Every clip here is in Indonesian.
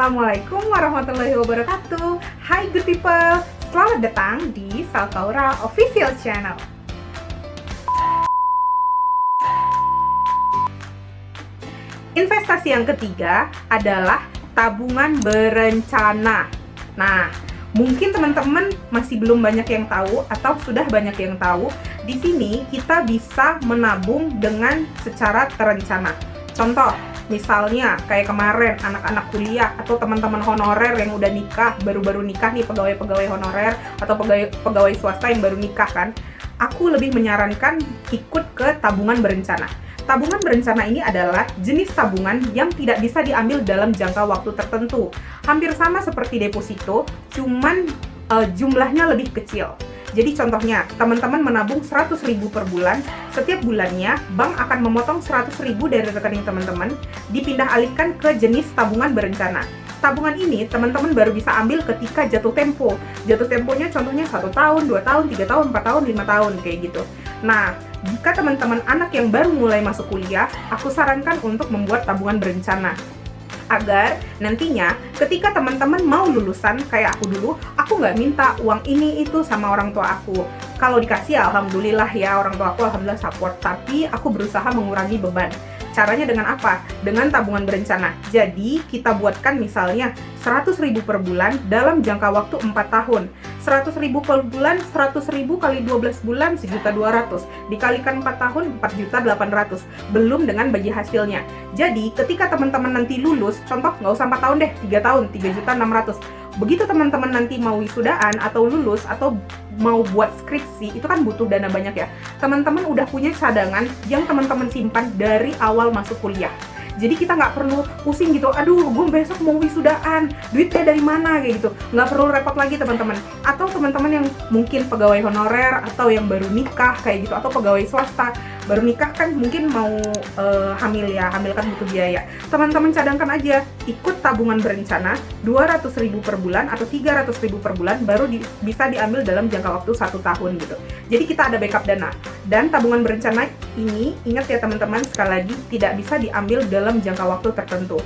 Assalamualaikum warahmatullahi wabarakatuh. Hai good people, selamat datang di Salkaura Official Channel. Investasi yang ketiga adalah tabungan berencana. Nah, mungkin teman-teman masih belum banyak yang tahu atau sudah banyak yang tahu. Di sini kita bisa menabung dengan secara terencana. Contoh, misalnya kayak kemarin anak-anak kuliah atau teman-teman honorer yang udah nikah, baru-baru nikah nih, pegawai-pegawai honorer atau pegawai swasta yang baru nikah kan, aku lebih menyarankan ikut ke tabungan berencana. Tabungan berencana ini adalah jenis tabungan yang tidak bisa diambil dalam jangka waktu tertentu. Hampir sama seperti deposito, cuman jumlahnya lebih kecil. Jadi contohnya, teman-teman menabung 100.000 per bulan, setiap bulannya bank akan memotong 100.000 dari rekening teman-teman, dipindah alihkan ke jenis tabungan berencana. Tabungan ini teman-teman baru bisa ambil ketika jatuh tempo. Jatuh temponya contohnya 1 tahun, 2 tahun, 3 tahun, 4 tahun, 5 tahun, kayak gitu. Nah, jika teman-teman anak yang baru mulai masuk kuliah, aku sarankan untuk membuat tabungan berencana. Agar nantinya ketika teman-teman mau lulusan kayak aku dulu, aku nggak minta uang ini itu sama orang tua aku. Kalau dikasih ya alhamdulillah ya, orang tua aku alhamdulillah support, tapi aku berusaha mengurangi beban. Caranya dengan apa? Dengan tabungan berencana. Jadi kita buatkan misalnya 100.000 per bulan dalam jangka waktu 4 tahun. 100.000 per bulan, 100.000 kali 12 bulan, 1.200.000. Dikalikan 4 tahun, 4.800.000. Belum dengan bagi hasilnya. Jadi ketika teman-teman nanti lulus, contoh nggak usah 4 tahun deh, 3 tahun, 3.600.000. Begitu teman-teman nanti mau wisudaan atau lulus atau mau buat skripsi, itu kan butuh dana banyak ya. Teman-teman udah punya cadangan yang teman-teman simpan dari awal masuk kuliah. Jadi kita nggak perlu pusing gitu, aduh gue besok mau wisudaan, duitnya dari mana, kayak gitu. Nggak perlu repot lagi teman-teman. Atau teman-teman yang mungkin pegawai honorer atau yang baru nikah kayak gitu, atau pegawai swasta baru nikah kan mungkin mau hamil kan butuh biaya. Teman-teman cadangkan aja, ikut tabungan berencana 200.000 per bulan atau 300.000 per bulan, baru bisa diambil dalam jangka waktu 1 tahun gitu. Jadi kita ada backup dana. Dan tabungan berencana ini, ingat ya teman-teman, sekali lagi tidak bisa diambil dalam jangka waktu tertentu.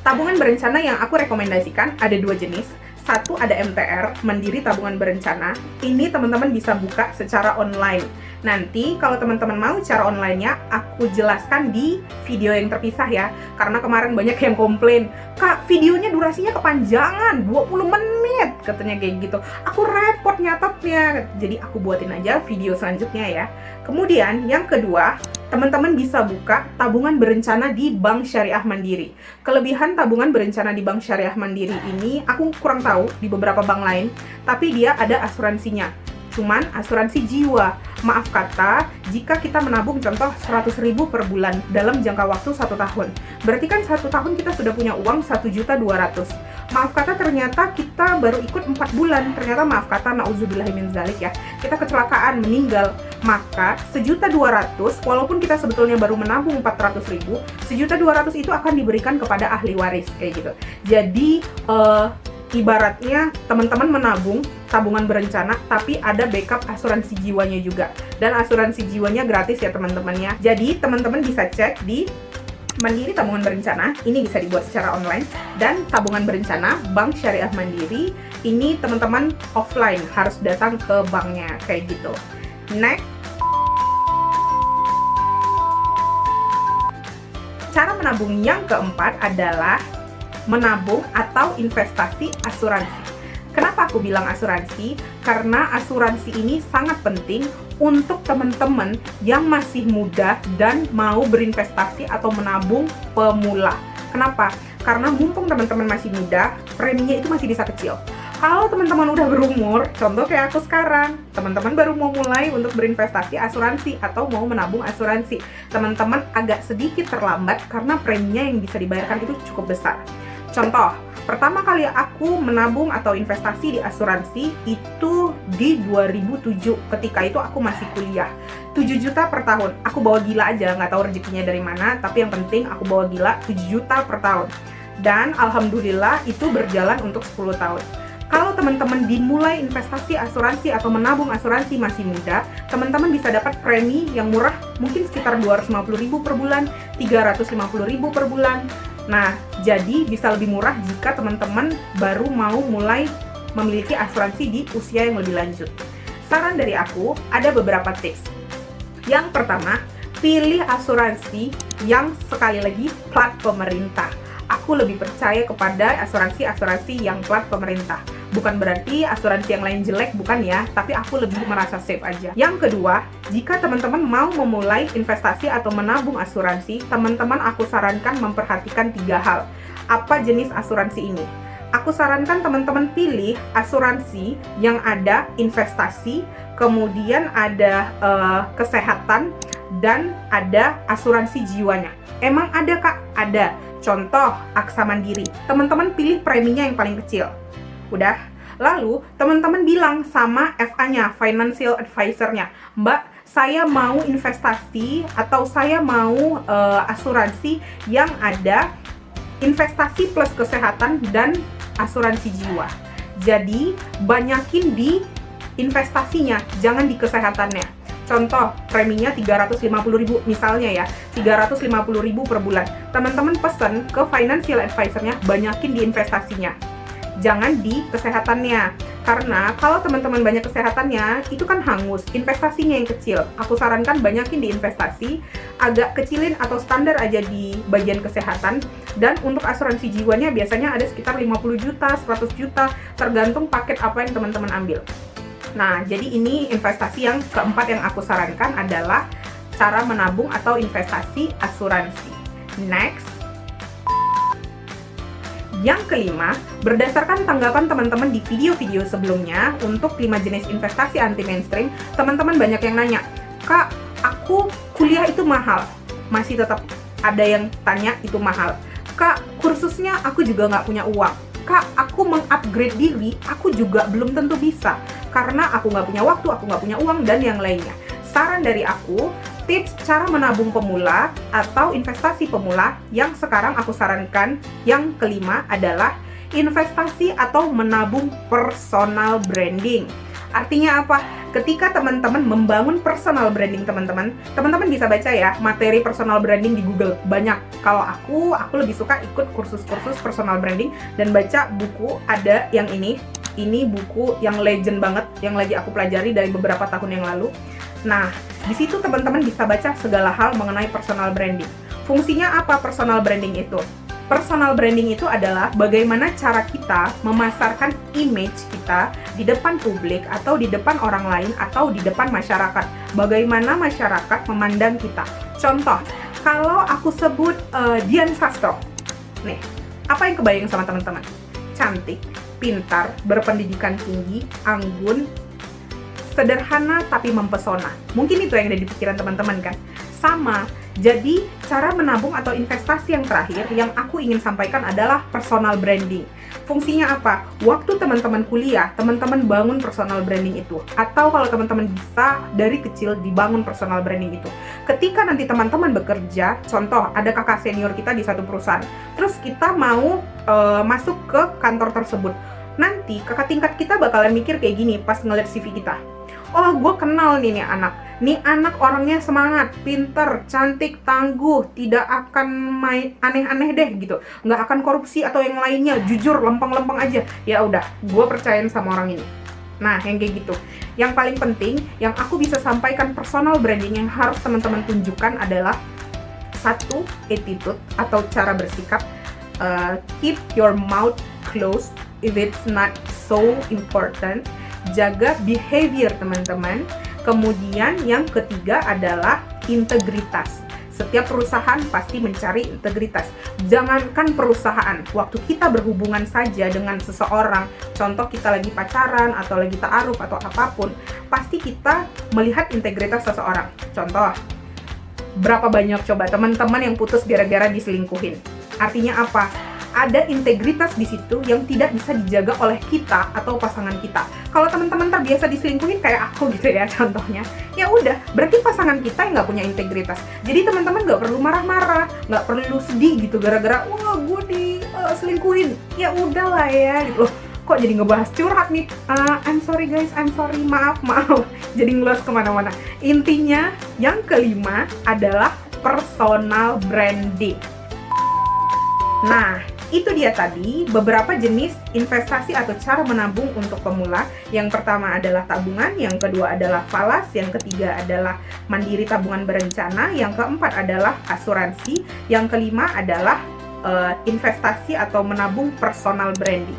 Tabungan berencana yang aku rekomendasikan ada 2 jenis. Satu ada MTR, Mandiri Tabungan Berencana. Ini teman-teman bisa buka secara online. Nanti kalau teman-teman mau cara online-nya, aku jelaskan di video yang terpisah ya. Karena kemarin banyak yang komplain, "Kak, videonya durasinya kepanjangan, 20 menit," katanya kayak gitu. Aku repot nyatetnya. Jadi aku buatin aja video selanjutnya ya. Kemudian yang kedua, teman-teman bisa buka tabungan berencana di Bank Syariah Mandiri. Kelebihan tabungan berencana di Bank Syariah Mandiri ini, aku kurang tahu di beberapa bank lain, tapi dia ada asuransinya. Cuman asuransi jiwa. Maaf kata, jika kita menabung contoh 100.000 per bulan dalam jangka waktu 1 tahun, berarti kan 1 tahun kita sudah punya uang 1.200.000. Maaf kata ternyata kita baru ikut 4 bulan, ternyata maaf kata na'udzubillahi min dzalik ya, kita kecelakaan, meninggal, maka 1.200.000 walaupun kita sebetulnya baru menabung 400.000, 1.200.000 itu akan diberikan kepada ahli waris kayak gitu. Jadi ibaratnya teman-teman menabung tabungan berencana, tapi ada backup asuransi jiwanya juga. Dan asuransi jiwanya gratis ya teman-temannya. Jadi teman-teman bisa cek di Mandiri Tabungan Berencana, ini bisa dibuat secara online. Dan tabungan berencana Bank Syariah Mandiri, ini teman-teman offline, harus datang ke banknya kayak gitu. Next, cara menabung yang keempat adalah menabung atau investasi asuransi. Kenapa aku bilang asuransi? Karena asuransi ini sangat penting untuk teman-teman yang masih muda dan mau berinvestasi atau menabung pemula. Kenapa? Karena mumpung teman-teman masih muda, preminya itu masih bisa kecil. Kalau teman-teman udah berumur, contoh kayak aku sekarang, teman-teman baru mau mulai untuk berinvestasi asuransi atau mau menabung asuransi, teman-teman agak sedikit terlambat karena preminya yang bisa dibayarkan itu cukup besar. Contoh, pertama kali aku menabung atau investasi di asuransi itu di 2007, ketika itu aku masih kuliah. 7 juta per tahun, aku bawa gila aja, nggak tahu rezekinya dari mana, tapi yang penting aku bawa gila 7 juta per tahun. Dan alhamdulillah itu berjalan untuk 10 tahun. Kalau teman-teman dimulai investasi asuransi atau menabung asuransi masih muda, teman-teman bisa dapat premi yang murah, mungkin sekitar 250.000 per bulan, 350.000 per bulan. Nah, jadi bisa lebih murah jika teman-teman baru mau mulai memiliki asuransi di usia yang lebih lanjut. Saran dari aku, ada beberapa tips. Yang pertama, pilih asuransi yang sekali lagi plat pemerintah. Aku lebih percaya kepada asuransi-asuransi yang plat pemerintah. Bukan berarti asuransi yang lain jelek, bukan ya, tapi aku lebih merasa safe aja. Yang kedua, jika teman-teman mau memulai investasi atau menabung asuransi, teman-teman aku sarankan memperhatikan 3 hal. Apa jenis asuransi ini? Aku sarankan teman-teman pilih asuransi yang ada investasi, kemudian ada kesehatan, dan ada asuransi jiwanya. Emang ada Kak? Ada. Contoh, Aksa Mandiri. Teman-teman pilih preminya yang paling kecil. Udah. Lalu, teman-teman bilang sama FA-nya, Financial Advisor-nya, Mbak, saya mau investasi atau saya mau asuransi yang ada investasi plus kesehatan dan asuransi jiwa. Jadi, banyakin di investasinya, jangan di kesehatannya. Contoh, preminya 350.000 misalnya ya, 350.000 per bulan. Teman-teman pesen ke financial advisor-nya, banyakin di investasinya. Jangan di kesehatannya. Karena kalau teman-teman banyak kesehatannya, itu kan hangus, investasinya yang kecil. Aku sarankan banyakin di investasi, agak kecilin atau standar aja di bagian kesehatan. Dan untuk asuransi jiwanya biasanya ada sekitar 50 juta, 100 juta, tergantung paket apa yang teman-teman ambil. Nah, jadi ini investasi yang keempat yang aku sarankan adalah cara menabung atau investasi asuransi. Next. Yang kelima, berdasarkan tanggapan teman-teman di video-video sebelumnya untuk 5 jenis investasi anti mainstream, teman-teman banyak yang nanya, Kak, aku kuliah itu mahal. Masih tetap ada yang tanya itu mahal. Kak, kursusnya aku juga nggak punya uang. Kak, aku mengupgrade diri, aku juga belum tentu bisa. Karena aku nggak punya waktu, aku nggak punya uang, dan yang lainnya. Saran dari aku, tips cara menabung pemula atau investasi pemula yang sekarang aku sarankan yang kelima adalah investasi atau menabung personal branding. Artinya apa? Ketika teman-teman membangun personal branding teman-teman bisa baca ya materi personal branding di Google. Banyak. Kalau aku lebih suka ikut kursus-kursus personal branding dan baca buku. Ada yang ini buku yang legend banget yang lagi aku pelajari dari beberapa tahun yang lalu. Nah, di situ teman-teman bisa baca segala hal mengenai personal branding. Fungsinya apa personal branding itu? Personal branding itu adalah bagaimana cara kita memasarkan image kita di depan publik atau di depan orang lain atau di depan masyarakat. Bagaimana masyarakat memandang kita. Contoh, kalau aku sebut Dian Sastro. Nih, apa yang kebayang sama teman-teman? Cantik, pintar, berpendidikan tinggi, anggun, sederhana tapi mempesona. Mungkin itu yang ada di pikiran teman-teman kan? Sama. Jadi, cara menabung atau investasi yang terakhir yang aku ingin sampaikan adalah personal branding. Fungsinya apa? Waktu teman-teman kuliah, teman-teman bangun personal branding itu. Atau kalau teman-teman bisa dari kecil dibangun personal branding itu. Ketika nanti teman-teman bekerja, contoh ada kakak senior kita di satu perusahaan, terus kita mau masuk ke kantor tersebut. Nanti kakak tingkat kita bakalan mikir kayak gini pas ngeliat CV kita. Oh, gue kenal nih anak. Nih anak orangnya semangat, pinter, cantik, tangguh, tidak akan main aneh-aneh deh gitu. Nggak akan korupsi atau yang lainnya, jujur, lempeng-lempeng aja. Ya udah, gue percayain sama orang ini. Nah, yang kayak gitu. Yang paling penting, yang aku bisa sampaikan personal branding yang harus teman-teman tunjukkan adalah satu, attitude atau cara bersikap. Keep your mouth closed if it's not so important. Jaga behavior teman-teman. Kemudian yang ketiga adalah integritas. Setiap perusahaan pasti mencari integritas. Jangankan perusahaan, waktu kita berhubungan saja dengan seseorang, contoh kita lagi pacaran atau lagi ta'aruf atau apapun, pasti kita melihat integritas seseorang. Contoh, berapa banyak coba teman-teman yang putus gara-gara diselingkuhin? Artinya apa? Ada integritas di situ yang tidak bisa dijaga oleh kita atau pasangan kita. Kalau teman-teman terbiasa diselingkuhin kayak aku gitu ya contohnya, ya udah berarti pasangan kita yang nggak punya integritas. Jadi teman-teman nggak perlu marah-marah, nggak perlu sedih gitu gara-gara wah gue diselingkuhin. Ya udahlah ya gitu loh. Kok jadi ngebahas curhat nih? I'm sorry guys, I'm sorry, maaf. Jadi ngelos kemana-mana. Intinya yang kelima adalah personal branding. Nah, itu dia tadi beberapa jenis investasi atau cara menabung untuk pemula. Yang pertama adalah tabungan, yang kedua adalah falas, yang ketiga adalah mandiri tabungan berencana, yang keempat adalah asuransi, yang kelima adalah investasi atau menabung personal branding.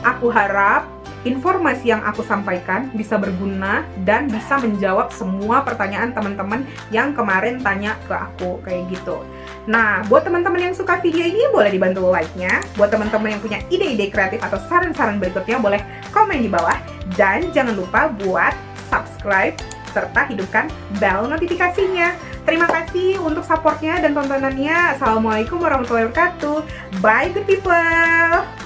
Aku harap informasi yang aku sampaikan bisa berguna dan bisa menjawab semua pertanyaan teman-teman yang kemarin tanya ke aku kayak gitu. Nah, buat teman-teman yang suka video ini boleh dibantu like-nya. Buat teman-teman yang punya ide-ide kreatif atau saran-saran berikutnya boleh komen di bawah. Dan jangan lupa buat subscribe serta hidupkan bel notifikasinya. Terima kasih untuk supportnya dan tontonannya. Assalamualaikum warahmatullahi wabarakatuh. Bye good people.